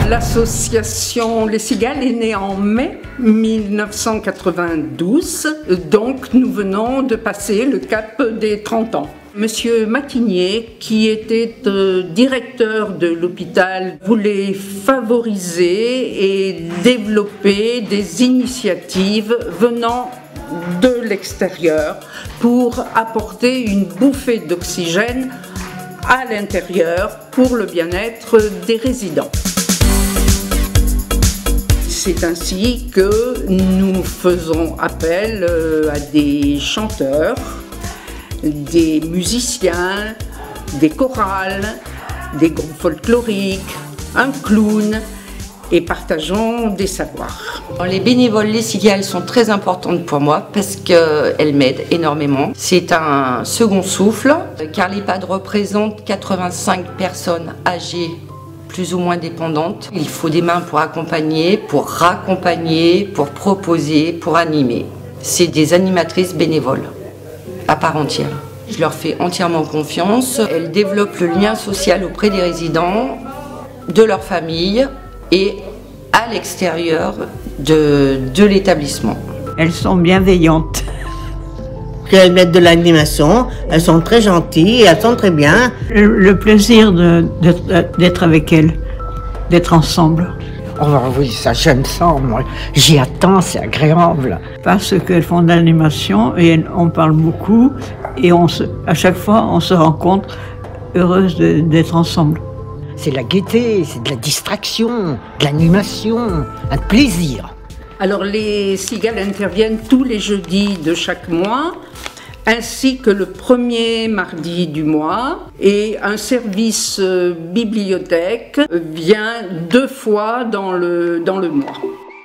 L'association Les Cigales est née en mai 1992, donc nous venons de passer le cap des 30 ans. Monsieur Maquigné, qui était directeur de l'hôpital, voulait favoriser et développer des initiatives venant de l'extérieur pour apporter une bouffée d'oxygène à l'intérieur pour le bien-être des résidents. C'est ainsi que nous faisons appel à des chanteurs, des musiciens, des chorales, des groupes folkloriques, un clown et partageons des savoirs. Les bénévoles Les Cigales sont très importantes pour moi parce qu'elles m'aident énormément. C'est un second souffle car l'EHPAD représente 85 personnes âgées plus ou moins dépendantes. Il faut des mains pour accompagner, pour raccompagner, pour proposer, pour animer. C'est des animatrices bénévoles à part entière. Je leur fais entièrement confiance. Elles développent le lien social auprès des résidents, de leur famille et à l'extérieur de l'établissement. Elles sont bienveillantes. Elles mettent de l'animation, elles sont très gentilles, elles sont très bien. Le plaisir d'être avec elles, d'être ensemble. Oh oui, ça j'aime ça, moi. J'y attends, c'est agréable. Parce qu'elles font de l'animation et on parle beaucoup et à chaque fois on se rencontre heureuse d'être ensemble. C'est la gaieté, c'est de la distraction, de l'animation, un plaisir. Alors les Cigales interviennent tous les jeudis de chaque mois, ainsi que le premier mardi du mois, et un service bibliothèque vient 2 fois dans le mois.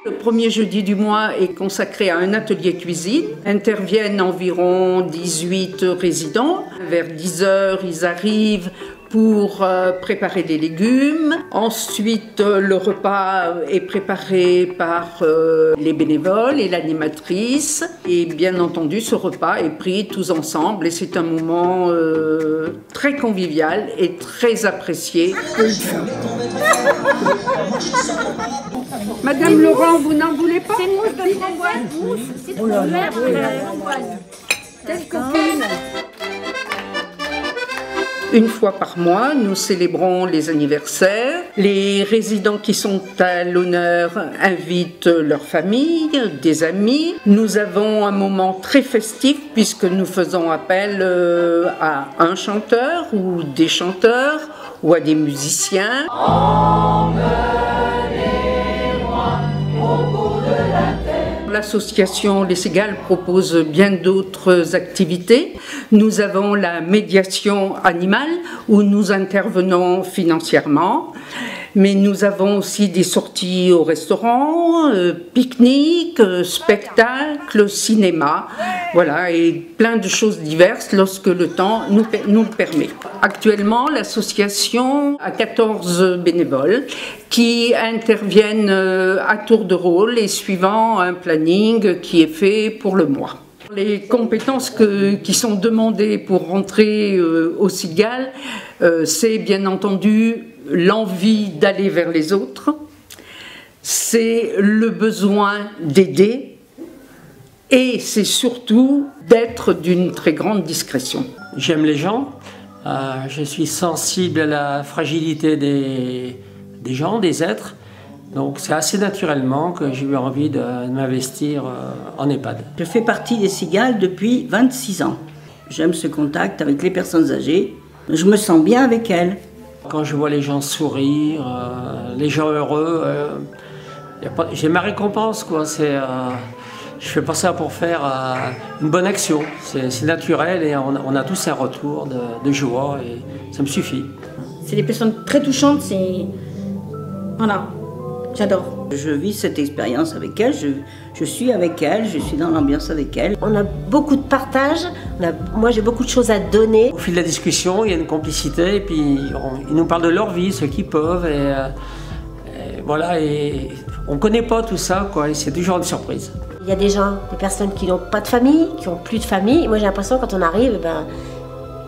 Le premier jeudi du mois est consacré à un atelier cuisine. Interviennent environ 18 résidents. Vers 10 h, ils arrivent pour préparer des légumes. Ensuite, le repas est préparé par les bénévoles et l'animatrice. Et bien entendu, ce repas est pris tous ensemble et c'est un moment très convivial et très apprécié. Madame Laurent, vous n'en voulez pas? C'est mousse de framboise. C'est trop vert de la framboise. Telle copine. Une fois par mois, nous célébrons les anniversaires. Les résidents qui sont à l'honneur invitent leur famille, des amis. Nous avons un moment très festif puisque nous faisons appel à un chanteur ou des chanteurs ou à des musiciens. L'association Les Cigales propose bien d'autres activités. Nous avons la médiation animale où nous intervenons financièrement, mais nous avons aussi des sorties au restaurant, pique-niques, spectacles, cinéma, voilà, et plein de choses diverses lorsque le temps nous le permet. Actuellement, l'association a 14 bénévoles qui interviennent à tour de rôle et suivant un planning qui est fait pour le mois. Les compétences qui sont demandées pour rentrer aux Cigales, c'est bien entendu l'envie d'aller vers les autres, c'est le besoin d'aider et c'est surtout d'être d'une très grande discrétion. J'aime les gens, je suis sensible à la fragilité des gens, des êtres. Donc c'est assez naturellement que j'ai eu envie de m'investir en EHPAD. Je fais partie des Cigales depuis 26 ans. J'aime ce contact avec les personnes âgées. Je me sens bien avec elles. Quand je vois les gens sourire, les gens heureux, j'ai ma récompense, quoi. Je fais pas ça pour faire une bonne action. C'est naturel et on a tous un retour de joie et ça me suffit. C'est des personnes très touchantes, voilà. J'adore. Je vis cette expérience avec elles, je suis avec elles, je suis dans l'ambiance avec elles. On a beaucoup de partage, moi j'ai beaucoup de choses à donner. Au fil de la discussion, il y a une complicité et puis ils nous parlent de leur vie, ce qu'ils peuvent et voilà, et on ne connaît pas tout ça, quoi, et c'est toujours une surprise. Il y a des gens, des personnes qui n'ont pas de famille, qui n'ont plus de famille. Moi j'ai l'impression quand on arrive,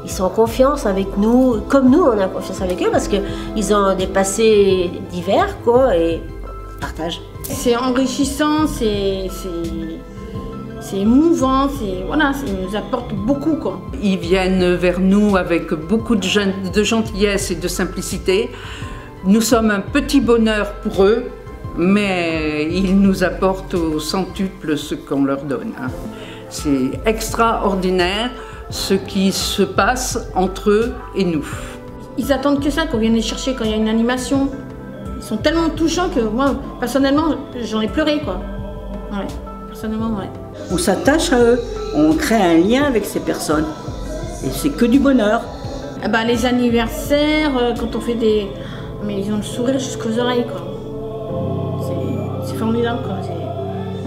Ils sont en confiance avec nous, comme nous on a confiance avec eux parce qu'ils ont des passés divers quoi et on partage. C'est enrichissant, c'est émouvant, voilà, ils nous apportent beaucoup quoi. Ils viennent vers nous avec beaucoup de gentillesse et de simplicité. Nous sommes un petit bonheur pour eux, mais ils nous apportent au centuple ce qu'on leur donne. C'est extraordinaire ce qui se passe entre eux et nous. Ils attendent que ça, qu'on vienne les chercher quand il y a une animation. Ils sont tellement touchants que moi, personnellement, j'en ai pleuré quoi. Ouais, personnellement, ouais. On s'attache à eux, on crée un lien avec ces personnes. Et c'est que du bonheur. Eh ben, les anniversaires, quand on fait des... Mais ils ont le sourire jusqu'aux oreilles quoi. C'est formidable quoi.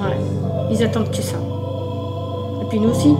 Ouais. Ils attendent que ça. Et puis nous aussi.